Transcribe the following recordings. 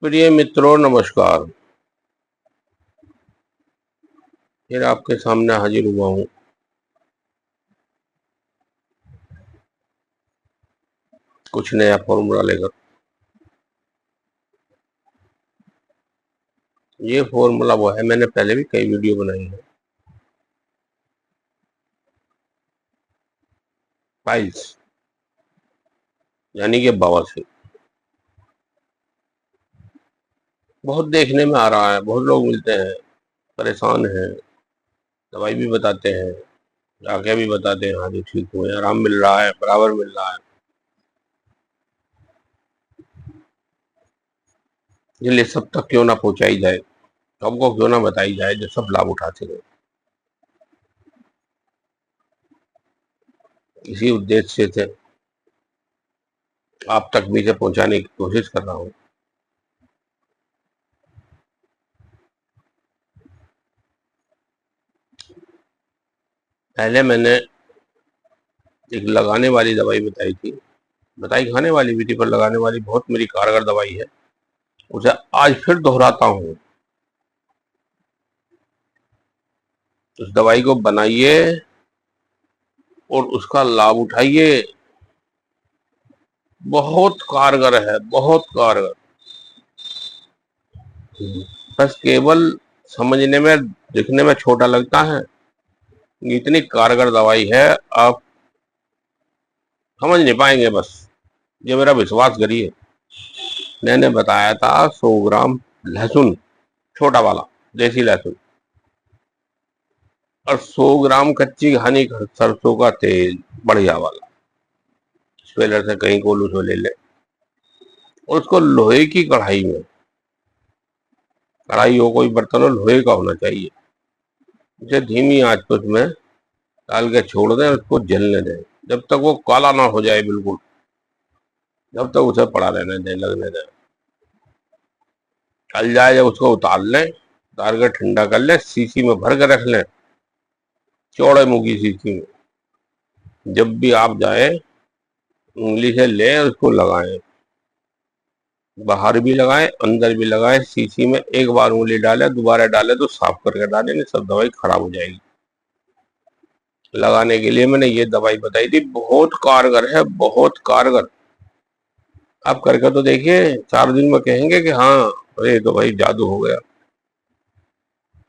प्रिय मित्रों नमस्कार। फिर आपके सामने हाजिर हुआ हूँ कुछ नया फॉर्मूला लेकर। ये फॉर्मूला वो है, मैंने पहले भी कई वीडियो बनाई है। पाइल्स यानी कि बवासीर बहुत देखने में आ रहा है। बहुत लोग मिलते हैं, परेशान हैं, दवाई भी बताते हैं, जाके भी बताते हैं हाँ जी ठीक हुए, आराम मिल रहा है, बराबर मिल रहा है। ये सब तक क्यों ना पहुंचाई जाए, सबको क्यों ना बताई जाए, जो सब लाभ उठा सके। इसी उद्देश्य से आप तक भी इसे पहुंचाने की कोशिश कर रहा हूँ। पहले मैंने एक लगाने वाली दवाई बताई थी, बताई खाने वाली भी थी, पर लगाने वाली बहुत मेरी कारगर दवाई है। उसे आज फिर दोहराता हूँ। उस दवाई को बनाइए और उसका लाभ उठाइए। बहुत कारगर है, बहुत कारगर। बस केवल समझने में, दिखने में छोटा लगता है, इतनी कारगर दवाई है, आप समझ नहीं पाएंगे। बस ये मेरा विश्वास करिए। मैंने बताया था 100 ग्राम लहसुन, छोटा वाला देसी लहसुन, और 100 ग्राम कच्ची घानी सरसों का तेल, बढ़िया वाला, स्पेलर से कहीं कोलू से ले ले, और उसको लोहे की कढ़ाई में, कढ़ाई हो कोई बर्तन हो, लोहे का होना चाहिए, उसे धीमी आंच पर उसमें डाल के छोड़ दें, उसको जलने दें जब तक वो काला ना हो जाए बिल्कुल, जब तक उसे पड़ा रहने दें, लगने दें। जल जाए जब उसको उतार लें, उतार कर ठंडा कर लें, शीशी में भर कर रख लें, चौड़े मुंह की शीशी में। जब भी आप जाए उंगली से ले उसको लगाएं, बाहर भी लगाएं अंदर भी लगाएं। शीशी में एक बार उंगली डाले, दोबारा डाले तो साफ करके डालें, नहीं सब दवाई खराब हो जाएगी। लगाने के लिए मैंने ये दवाई बताई थी, बहुत कारगर है, बहुत कारगर। आप करके तो देखिए, 4 दिन में कहेंगे कि हाँ अरे तो भाई जादू हो गया।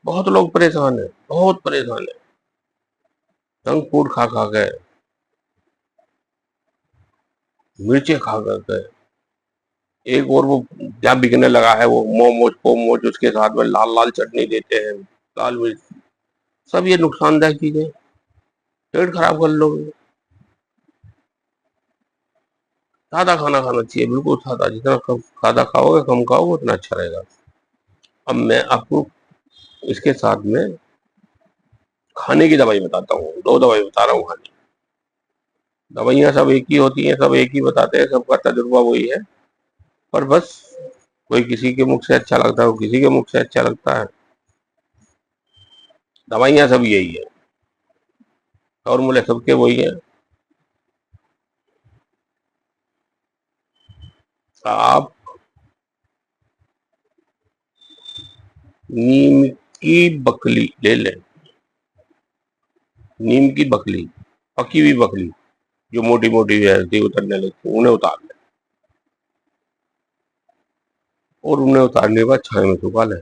बहुत लोग परेशान है, बहुत परेशान है, जंक फूड खा खा के, मिर्चे खा खा के। एक और वो क्या बिकने लगा है, वो मोमोज पोमोज, उसके साथ में लाल लाल चटनी देते हैं, लाल मिर्च। सब ये नुकसानदायक चीजें, पेट खराब कर लोगे। सादा खाना खाना चाहिए, बिल्कुल सादा। जितना कम सादा खाओगे, कम खाओगे, उतना अच्छा रहेगा। अब मैं आपको इसके साथ में खाने की दवाई बताता हूँ, 2 दवाई बता रहा हूँ खाने। दवाइयाँ सब एक ही होती हैं, सब एक ही बताते हैं, सबका तजुर्बा वही है, पर बस कोई किसी के मुख से अच्छा लगता है, किसी के मुख से अच्छा लगता है। दवाइयाँ सब यही है, फॉर्मूले सबके वही है। आप नीम की बकली ले लें, नीम की बकली, पकी हुई बकली, जो मोटी मोटी रहती उतरने लगती, उन्हें उतार लें, और उन्हें उतारने के बाद छाया में सुखा लें।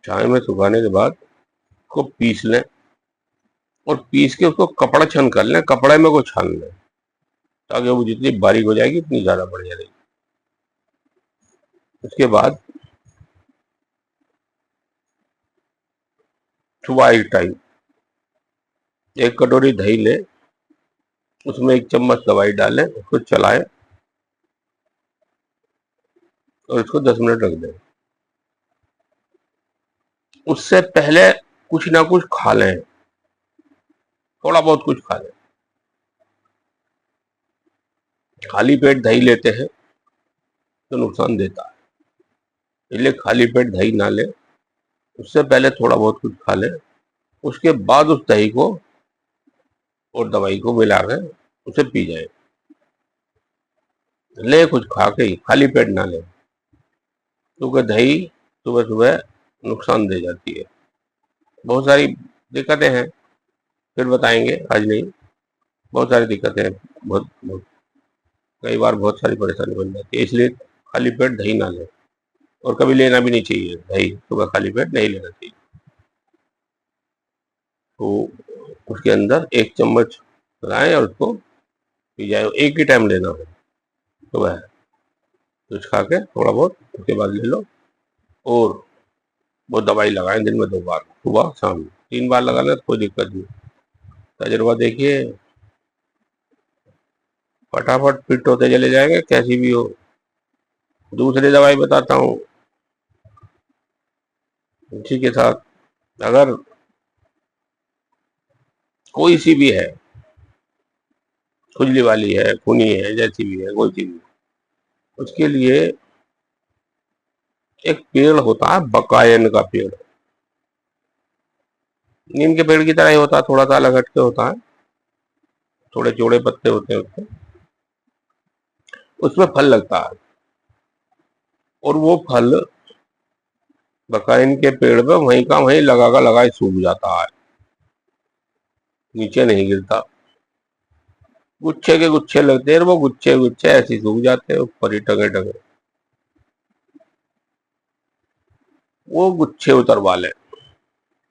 छाया में सुखाने के बाद उसको पीस लें, और पीस के उसको कपड़ा छन कर लें, कपड़े में को छान लें, ताकि वो जितनी बारीक हो जाएगी उतनी ज्यादा बढ़िया रहेगी। उसके बाद सुबह एक टाइम 1 कटोरी दही ले, उसमें 1 चम्मच दवाई डालें, उसको चलाएं, और इसको 10 मिनट रख दें। उससे पहले कुछ ना कुछ खा लें, थोड़ा बहुत कुछ खा लें। खाली पेट दही लेते हैं तो नुकसान देता है, इसलिए खाली पेट दही ना लें। उससे पहले थोड़ा बहुत कुछ खा लें, उसके बाद उस दही को और दवाई को मिला कर उसे पी जाए। ले कुछ खा के ही, खाली पेट ना ले, क्योंकि दही सुबह सुबह नुकसान दे जाती है। बहुत सारी दिक्कतें हैं, फिर बताएंगे, आज नहीं। बहुत सारी दिक्कतें हैं, बहुत कई बार बहुत सारी परेशानी बन जाती है, इसलिए खाली पेट दही ना लें, और कभी लेना भी नहीं चाहिए दही, सुबह खाली पेट नहीं लेना चाहिए। तो उसके अंदर 1 चम्मच लगाएं और उसको पी जाए, एक ही टाइम लेना है सुबह, कुछ खा के थोड़ा बहुत, उसके बाद ले लो। और वो दवाई लगाएं दिन में 2 बार, सुबह शाम, 3 बार लगा लें तो कोई दिक्कत नहीं। तजुर्बा देखिए, फटाफट फिट होते चले जाएंगे कैसी भी हो। दूसरी दवाई बताता हूँ इसी के साथ, अगर कोई सी भी है, खुजली वाली है, खूनी है, जैसी भी है, कोई सी भी, उसके लिए एक पेड़ होता है, बकायन का पेड़, नीम के पेड़ की तरह ही होता है, थोड़ा सा अलग हटके होता है, थोड़े चौड़े पत्ते होते हैं उसके, उसमें फल लगता है, और वो फल बकाइन के पेड़ पे वहीं का वहीं लगा ही सूख जाता है, नीचे नहीं गिरता। गुच्छे के गुच्छे लगते हैं, वो गुच्छे गुच्छे ऐसे ही सूख जाते हैं, ऊपर ही टगे टगे। वो गुच्छे उतरवा लें,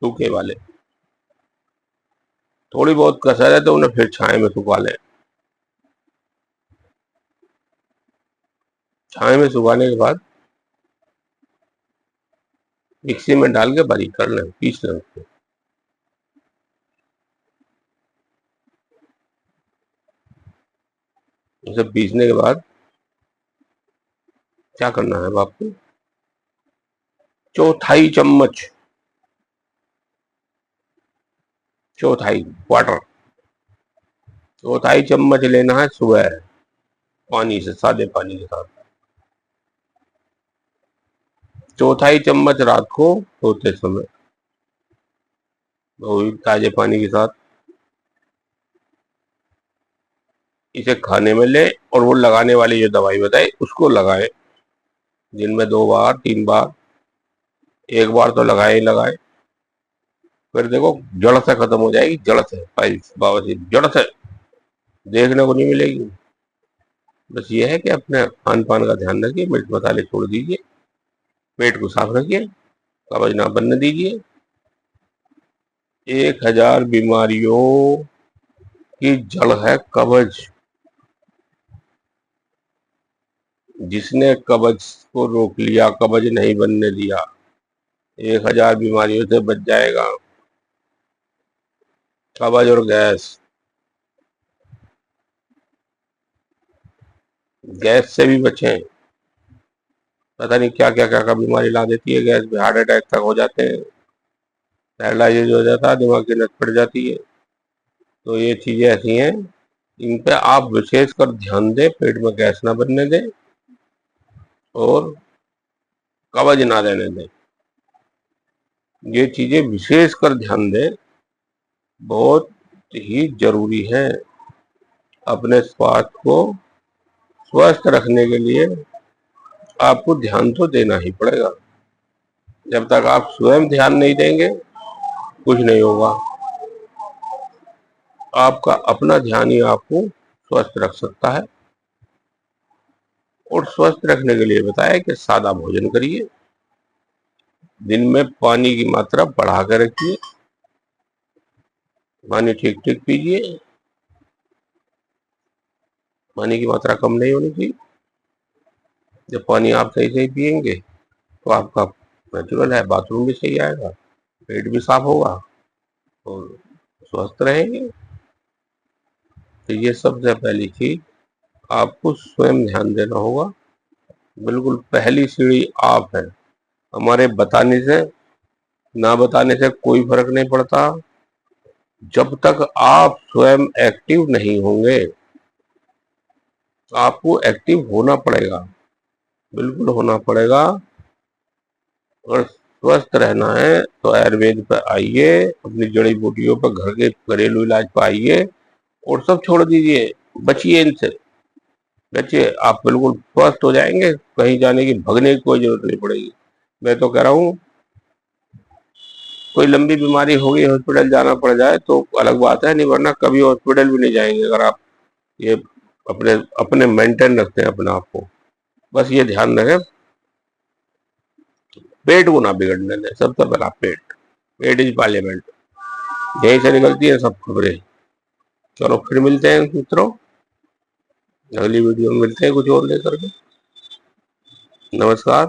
सूखे वाले। थोड़ी बहुत कसर है तो उन्हें फिर छाए में सुखा लें। छाए में सुखाने के बाद मिक्सी में डाल के बारीक कर लें, पीस लें उसको। उसे पीसने के बाद क्या करना है आपको, 1/4 चम्मच, चौथाई क्वार्टर, 1/4 चम्मच लेना है सुबह, पानी से, सादे पानी के साथ। 1/4 चम्मच रात को सोते समय, वही ताजे पानी के साथ इसे खाने में ले, और वो लगाने वाली जो दवाई बताई उसको लगाए, दिन में 2 बार 3 बार, एक बार तो लगाए ही लगाए, फिर देखो जड़ से खत्म हो जाएगी, जड़ से, पाइल्स बवासीर जड़ से देखने को नहीं मिलेगी। बस ये है कि अपने खान पान का ध्यान रखिए, मिर्च मसाले छोड़ दीजिए, पेट को साफ रखिए, कब्ज ना बनने दीजिए। 1000 बीमारियों की जड़ है कब्ज। जिसने कब्ज को रोक लिया, कब्ज नहीं बनने दिया, 1000 बीमारियों से बच जाएगा। कब्ज और गैस, गैस से भी बचें, पता नहीं क्या क्या क्या क्या बीमारी ला देती है गैस में, हार्ट अटैक तक हो जाते हैं, पैरालाइज हो जाता है, दिमाग की नस पड़ जाती है। तो ये चीजें ऐसी हैं, इन पे आप विशेष कर ध्यान दें, पेट में गैस ना बनने दें और कब्ज ना रहने दें। ये चीजें विशेष कर ध्यान दें, बहुत ही जरूरी है। अपने स्वास्थ्य को स्वस्थ रखने के लिए आपको ध्यान तो देना ही पड़ेगा। जब तक आप स्वयं ध्यान नहीं देंगे, कुछ नहीं होगा। आपका अपना ध्यान ही आपको स्वस्थ रख सकता है। और स्वस्थ रखने के लिए बताया कि सादा भोजन करिए, दिन में पानी की मात्रा बढ़ा कर रखिए, पानी ठीक ठीक पीजिए, पानी की मात्रा कम नहीं होनी चाहिए। जब पानी आप सही सही पियेंगे तो आपका नेचुरल है, बाथरूम भी सही आएगा, पेट भी साफ होगा और स्वस्थ रहेंगे। तो ये सबसे पहली चीज आपको स्वयं ध्यान देना होगा। बिल्कुल पहली सीढ़ी आप है। हमारे बताने से, ना बताने से कोई फर्क नहीं पड़ता, जब तक आप स्वयं एक्टिव नहीं होंगे। आपको एक्टिव होना पड़ेगा, बिल्कुल होना पड़ेगा। और स्वस्थ रहना है तो आयुर्वेद पर आइए, अपनी जड़ी बूटियों पर, घर के घरेलू इलाज पर आइए, और सब छोड़ दीजिए, बचिए इनसे। बच्चे आप बिल्कुल स्वस्थ हो जाएंगे, कहीं जाने की भगने की कोई जरूरत नहीं पड़ेगी। मैं तो कह रहा हूँ कोई लंबी बीमारी होगी, हॉस्पिटल जाना पड़ जाए तो अलग बात है, नहीं वरना कभी हॉस्पिटल भी नहीं जाएंगे अगर आप ये अपने अपने मेंटेन रखते हैं अपने आप को। बस ये ध्यान रखें, पेट को ना बिगड़ने दें। सबसे पहला पेट, पेट इज पार्लियामेंट, यहीं से निकलती है सब खबरें। चलो फिर मिलते हैं मित्रों, अगली वीडियो में मिलते हैं कुछ और लेकर के। नमस्कार।